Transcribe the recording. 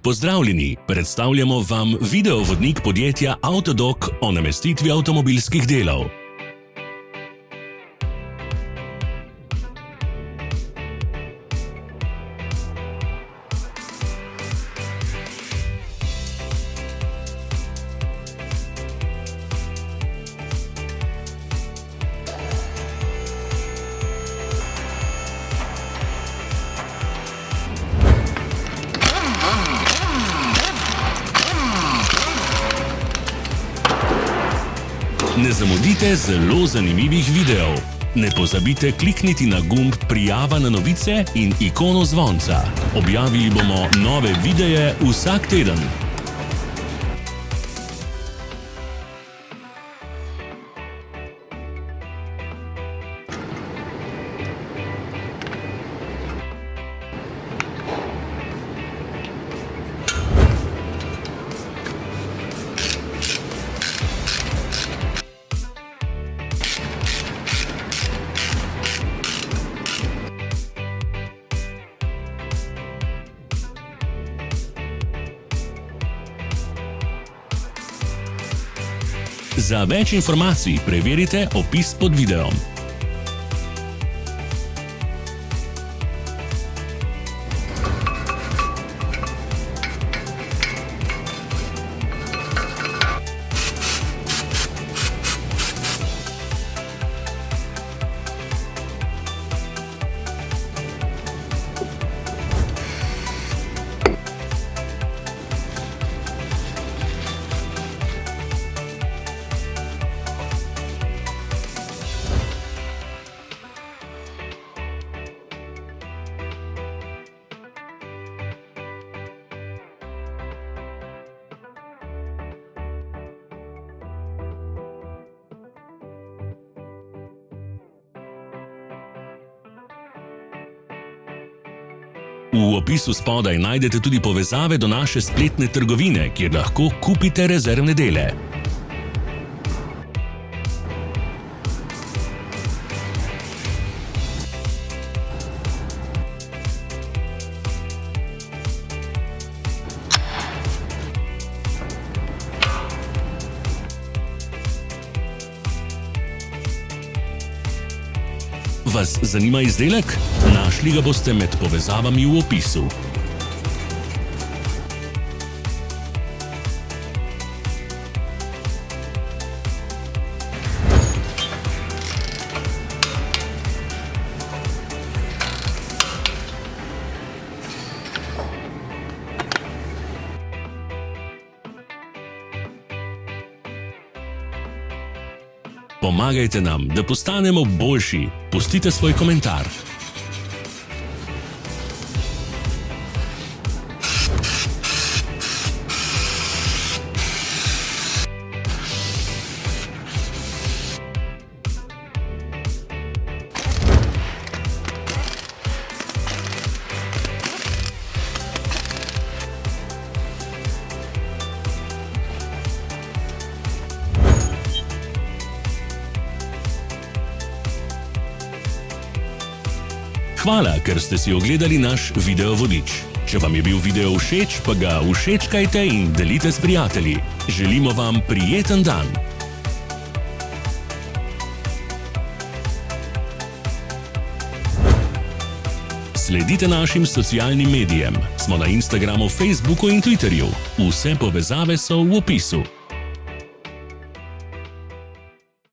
Pozdravljeni, predstavljamo vam videovodnik podjetja Avtodok o namestitvi avtomobilskih delov. Ne zamudite zelo zanimivih videov. Ne pozabite klikniti na gumb Prijava na novice in ikono zvonca. Objavili bomo nove videe vsak teden. Za več informacij preverite opis pod videom. V opisu spodaj najdete tudi povezave do naše spletne trgovine, kjer lahko kupite rezervne dele. Vas zanima izdelek? Našli ga boste med povezavami v opisu. Pomagajte nam, da postanemo boljši. Pustite svoj komentar. Hvala, ker ste si ogledali naš videovodič. Če vam je bil video všeč, pa ga všečkajte in delite s prijatelji. Želimo vam prijeten dan! Sledite našim socialnim medijem. Smo na Instagramu, Facebooku in Twitterju. Vse povezave so v opisu.